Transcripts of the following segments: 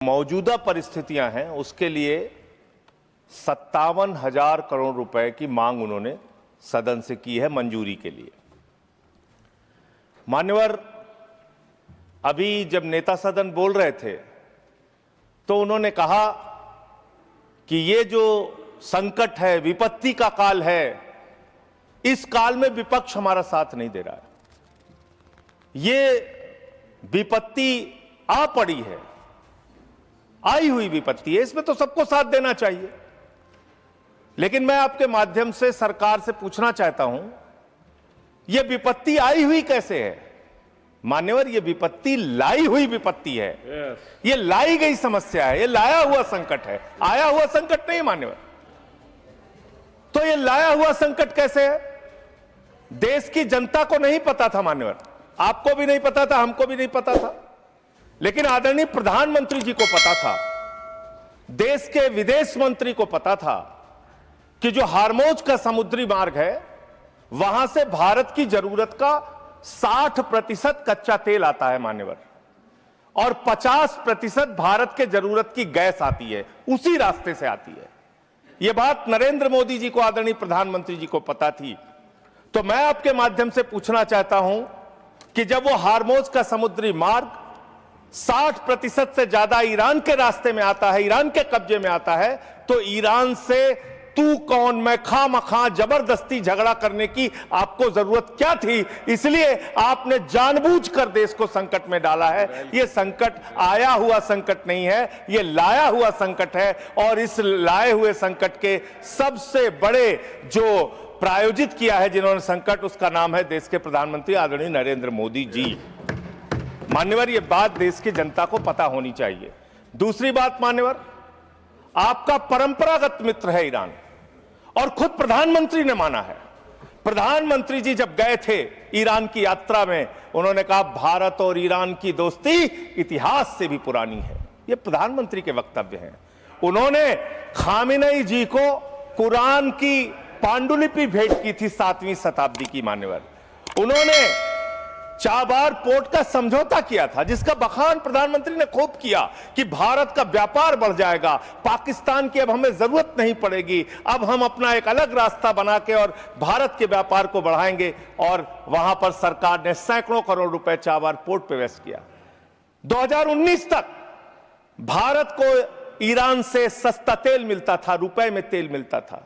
मौजूदा परिस्थितियां हैं उसके लिए 57,000 करोड़ रुपए की मांग उन्होंने सदन से की है मंजूरी के लिए। मान्यवर, अभी जब नेता सदन बोल रहे थे तो उन्होंने कहा कि ये जो संकट है, विपत्ति का काल है, इस काल में विपक्ष हमारा साथ नहीं दे रहा है। ये विपत्ति आ पड़ी है, आई हुई विपत्ति है, इसमें तो सबको साथ देना चाहिए। लेकिन मैं आपके माध्यम से सरकार से पूछना चाहता हूं, यह विपत्ति आई हुई कैसे है? मान्यवर, यह विपत्ति लाई हुई विपत्ति है। यह लाई गई समस्या है, यह लाया हुआ संकट है, आया हुआ संकट नहीं मान्यवर। तो यह लाया हुआ संकट कैसे है? देश की जनता को नहीं पता था मान्यवर, आपको भी नहीं पता था, हमको भी नहीं पता था, लेकिन आदरणीय प्रधानमंत्री जी को पता था, देश के विदेश मंत्री को पता था कि जो हार्मोज का समुद्री मार्ग है वहां से भारत की जरूरत का 60% कच्चा तेल आता है मान्यवर, और 50% भारत के जरूरत की गैस आती है, उसी रास्ते से आती है। यह बात नरेंद्र मोदी जी को, आदरणीय प्रधानमंत्री जी को पता थी। तो मैं आपके माध्यम से पूछना चाहता हूं कि जब वो हार्मोज का समुद्री मार्ग 60% से ज्यादा ईरान के रास्ते में आता है, ईरान के कब्जे में आता है, तो ईरान से तू कौन मैं खामखा जबरदस्ती झगड़ा करने की आपको जरूरत क्या थी? इसलिए आपने जानबूझकर देश को संकट में डाला है। यह संकट आया हुआ संकट नहीं है, यह लाया हुआ संकट है, और इस लाए हुए संकट के सबसे बड़े जो प्रायोजित किया है जिन्होंने संकट, उसका नाम है देश के प्रधानमंत्री आदरणीय नरेंद्र मोदी जी। मान्यवर, यह बात देश की जनता को पता होनी चाहिए। दूसरी बात मान्यवर, आपका परंपरागत मित्र है ईरान, और खुद प्रधानमंत्री ने माना है। प्रधानमंत्री जी जब गए थे ईरान की यात्रा में, उन्होंने कहा भारत और ईरान की दोस्ती इतिहास से भी पुरानी है। यह प्रधानमंत्री के वक्तव्य हैं। उन्होंने खामेनेई जी को कुरान की पांडुलिपि भेंट की थी 7वीं शताब्दी की मान्यवर। उन्होंने चाबार पोर्ट का समझौता किया था, जिसका बखान प्रधानमंत्री ने खूब किया कि भारत का व्यापार बढ़ जाएगा, पाकिस्तान की अब हमें जरूरत नहीं पड़ेगी, अब हम अपना एक अलग रास्ता बना के और भारत के व्यापार को बढ़ाएंगे। और वहां पर सरकार ने सैकड़ों करोड़ रुपए चाबार पोर्ट पे वेस्ट किया। 2019 तक भारत को ईरान से सस्ता तेल मिलता था, रुपए में तेल मिलता था,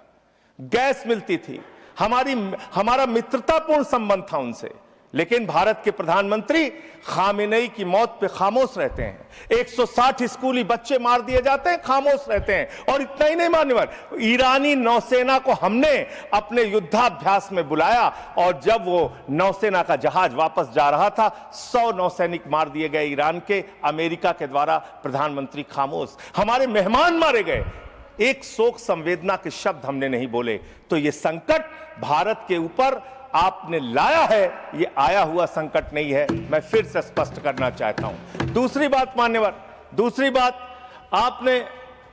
गैस मिलती थी, हमारा मित्रतापूर्ण संबंध था उनसे। लेकिन भारत के प्रधानमंत्री खामेनेई की मौत पे खामोश रहते हैं। 160 स्कूली बच्चे मार दिए जाते हैं, खामोश रहते हैं। और इतना ही नहीं मान्यवर, ईरानी नौसेना को हमने अपने युद्धाभ्यास में बुलाया, और जब वो नौसेना का जहाज वापस जा रहा था, 100 नौसैनिक मार दिए गए ईरान के, अमेरिका के द्वारा। प्रधानमंत्री खामोश। हमारे मेहमान मारे गए, एक शोक संवेदना के शब्द हमने नहीं बोले। तो ये संकट भारत के ऊपर आपने लाया है, ये आया हुआ संकट नहीं है, मैं फिर से स्पष्ट करना चाहता हूं। दूसरी बात मान्यवर, दूसरी बात,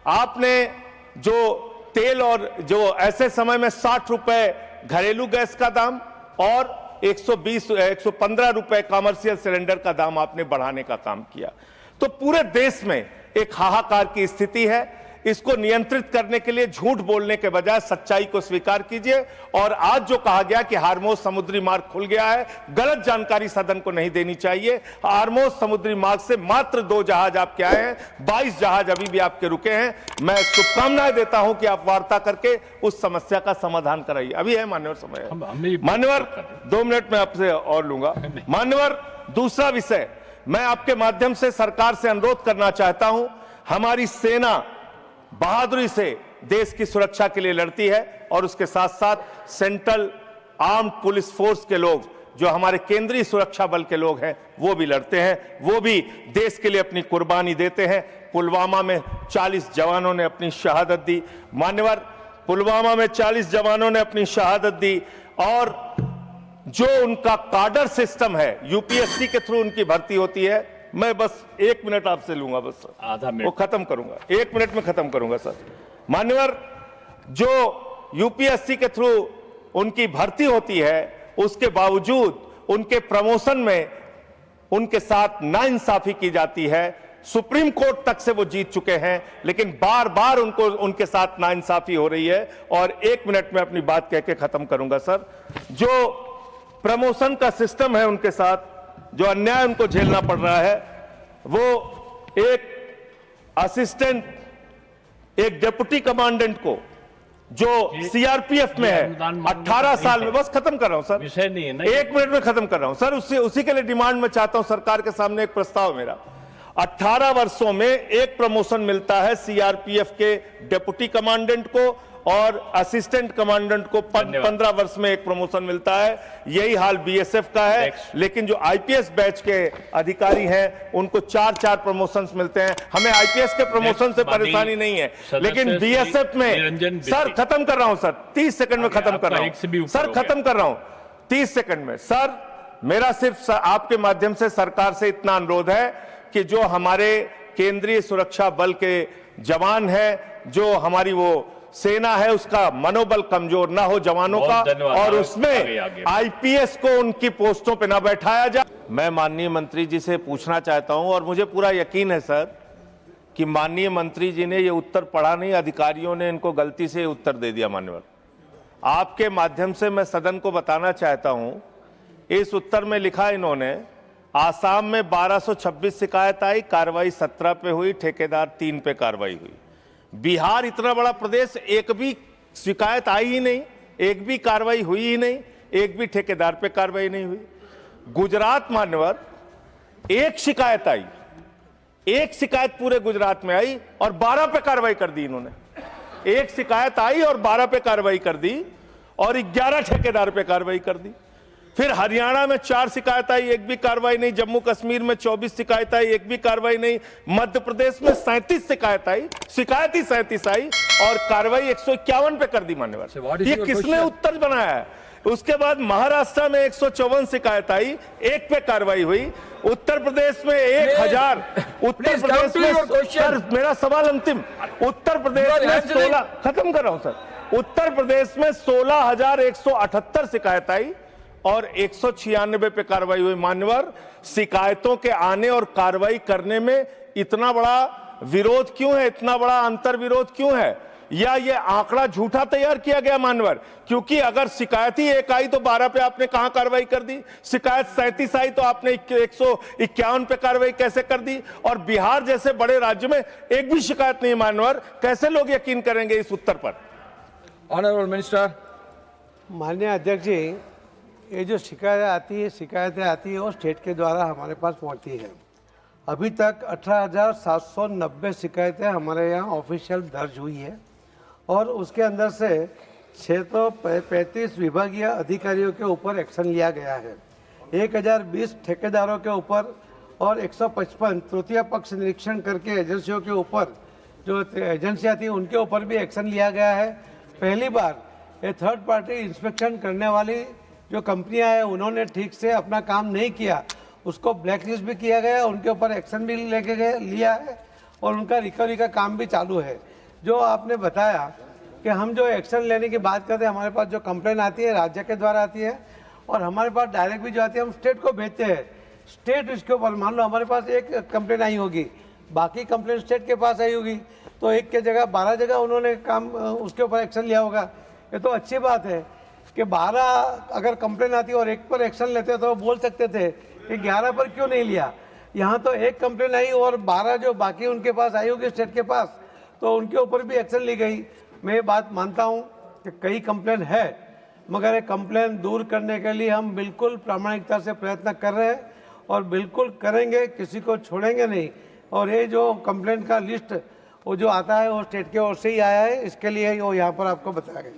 आपने जो तेल और जो ऐसे समय में 60 रुपए घरेलू गैस का दाम और 115 रुपए कमर्शियल सिलेंडर का दाम आपने बढ़ाने का काम किया। तो पूरे देश में एक हाहाकार की स्थिति है। इसको नियंत्रित करने के लिए झूठ बोलने के बजाय सच्चाई को स्वीकार कीजिए। और आज जो कहा गया कि हार्मोज समुद्री मार्ग खुल गया है, गलत जानकारी सदन को नहीं देनी चाहिए। हार्मोज समुद्री मार्ग से मात्र 2 जहाज आपके आए हैं, 22 जहाज अभी भी आपके रुके हैं। मैं शुभकामनाएं देता हूं कि आप वार्ता करके उस समस्या का समाधान कराइए। अभी है मान्यवर समय है। मान्यवर, 2 मिनट में आपसे और लूंगा। मान्यवर, दूसरा विषय, मैं आपके माध्यम से सरकार से अनुरोध करना चाहता हूं। हमारी सेना बहादुरी से देश की सुरक्षा के लिए लड़ती है, और उसके साथ साथ सेंट्रल आर्म्ड पुलिस फोर्स के लोग, जो हमारे केंद्रीय सुरक्षा बल के लोग हैं, वो भी लड़ते हैं, वो भी देश के लिए अपनी कुर्बानी देते हैं। पुलवामा में 40 जवानों ने अपनी शहादत दी मान्यवर, पुलवामा में 40 जवानों ने अपनी शहादत दी। और जो उनका काडर सिस्टम है, यूपीएससी के थ्रू उनकी भर्ती होती है। मैं बस 1 मिनट आपसे लूंगा, बस आधा मिनट, वो खत्म करूंगा, 1 मिनट में खत्म करूंगा सर। मान्यवर, जो यूपीएससी के थ्रू उनकी भर्ती होती है, उसके बावजूद उनके प्रमोशन में उनके साथ नाइंसाफी की जाती है। सुप्रीम कोर्ट तक से वो जीत चुके हैं, लेकिन बार बार उनके साथ नाइंसाफी हो रही है। और 1 मिनट में अपनी बात कह के खत्म करूंगा सर। जो प्रमोशन का सिस्टम है उनके साथ, जो अन्याय उनको झेलना पड़ रहा है, वो एक असिस्टेंट, एक डिप्टी कमांडेंट को जो सीआरपीएफ में है 18 साल में, बस खत्म कर रहा हूं सर, विषय नहीं है ना, 1 मिनट में खत्म कर रहा हूं सर। उसी के लिए डिमांड में चाहता हूं सरकार के सामने एक प्रस्ताव मेरा। 18 वर्षों में एक प्रमोशन मिलता है सीआरपीएफ के डिप्टी कमांडेंट को, और असिस्टेंट कमांडेंट को 15 वर्ष में एक प्रमोशन मिलता है। यही हाल बीएसएफ का है। लेकिन जो आईपीएस बैच के अधिकारी हैं उनको 4-4 प्रमोशंस मिलते हैं। हमें आईपीएस के प्रमोशन से परेशानी नहीं है, लेकिन बीएसएफ में, सर खत्म कर रहा हूं सर, 30 सेकंड में खत्म कर रहा हूं सर, खत्म कर रहा हूं 30 सेकंड में सर। मेरा सिर्फ आपके माध्यम से सरकार से इतना अनुरोध है कि जो हमारे केंद्रीय सुरक्षा बल के जवान हैं, जो हमारी वो सेना है, उसका मनोबल कमजोर ना हो जवानों का, और उसमें आईपीएस को उनकी पोस्टों पे ना बैठाया जाए। मैं माननीय मंत्री जी से पूछना चाहता हूं, और मुझे पूरा यकीन है सर कि माननीय मंत्री जी ने ये उत्तर पढ़ा नहीं, अधिकारियों ने इनको गलती से उत्तर दे दिया। मान्यवर, आपके माध्यम से मैं सदन को बताना चाहता हूं, इस उत्तर में लिखा इन्होंने, आसाम में 1226 शिकायत आई, कार्रवाई 17 पे हुई, ठेकेदार 3 पे कार्रवाई हुई। बिहार इतना बड़ा प्रदेश, एक भी शिकायत आई ही नहीं, एक भी कार्रवाई हुई ही नहीं, एक भी ठेकेदार पे कार्रवाई नहीं हुई। गुजरात मान्यवर, एक शिकायत आई, एक शिकायत पूरे गुजरात में आई और 12 पे कार्रवाई कर दी इन्होंने। एक शिकायत आई और 12 पे कार्रवाई कर दी, और 11 ठेकेदार पे कार्रवाई कर दी। फिर हरियाणा में 4 शिकायत आई, एक भी कार्रवाई नहीं। जम्मू कश्मीर में 24 शिकायत आई, एक भी कार्रवाई नहीं। मध्य प्रदेश में 37 शिकायत आई, शिकायत ही 37 आई, और कार्रवाई 151 पे कर दी। मान्यवर, ये किसने उत्तर बनाया है? उसके बाद महाराष्ट्र में 154 शिकायत आई, एक पे कार्रवाई हुई। उत्तर प्रदेश में 1000, उत्तर प्रदेश में, सर मेरा सवाल अंतिम, उत्तर प्रदेश में 16, खत्म कर रहा हूं सर, उत्तर प्रदेश में 16,178 शिकायत आई और 196 पे कार्रवाई हुई। मान्यवर, शिकायतों के आने और कार्रवाई करने में इतना बड़ा विरोध क्यों है, इतना बड़ा अंतर विरोध क्यों है? या ये आंकड़ा झूठा तैयार किया गया मान्यवर? क्योंकि अगर शिकायत ही एक आई तो 12 पे आपने कहां कार्रवाई कर दी, शिकायत 37 आई तो आपने 151 पे कार्रवाई कैसे कर दी? और बिहार जैसे बड़े राज्य में एक भी शिकायत नहीं मान्यवर, कैसे लोग यकीन करेंगे इस उत्तर पर? Honourable minister. माननीय अध्यक्ष जी, ये जो शिकायतें आती है वो स्टेट के द्वारा हमारे पास पहुंचती है। अभी तक 18,790 शिकायतें हमारे यहाँ ऑफिशियल दर्ज हुई है, और उसके अंदर से 635 विभागीय अधिकारियों के ऊपर एक्शन लिया गया है। 1020 ठेकेदारों के ऊपर और 155 तृतीय पक्ष निरीक्षण करके एजेंसियों के ऊपर, जो एजेंसियाँ थी उनके ऊपर भी एक्शन लिया गया है। पहली बार ये थर्ड पार्टी इंस्पेक्शन करने वाली जो कंपनियां हैं उन्होंने ठीक से अपना काम नहीं किया, उसको ब्लैकलिस्ट भी किया गया, उनके ऊपर एक्शन भी लिया है, और उनका रिकवरी का काम भी चालू है। जो आपने बताया कि हम जो एक्शन लेने की बात करते हैं, हमारे पास जो कंप्लेन आती है राज्य के द्वारा आती है, और हमारे पास डायरेक्ट भी जो आती है हम स्टेट को भेजते हैं। स्टेट इसके ऊपर, मान लो हमारे पास एक कंप्लेन आई होगी, बाकी कंप्लेन स्टेट के पास आई होगी, तो एक के जगह 12 जगह उन्होंने काम उसके ऊपर एक्शन लिया होगा। ये तो अच्छी बात है कि 12 अगर कंप्लेन आती और एक पर एक्शन लेते तो बोल सकते थे कि 11 पर क्यों नहीं लिया। यहाँ तो एक कंप्लेन आई और 12 जो बाकी उनके पास आई होगी स्टेट के पास, तो उनके ऊपर भी एक्शन ली गई। मैं ये बात मानता हूँ कि कई कंप्लेन है, मगर ये कंप्लेन दूर करने के लिए हम बिल्कुल प्रामाणिकता से प्रयत्न कर रहे हैं और बिल्कुल करेंगे, किसी को छोड़ेंगे नहीं। और ये जो कंप्लेन का लिस्ट वो जो आता है वो स्टेट की ओर से ही आया है, इसके लिए वो यहाँ पर आपको बताया गया।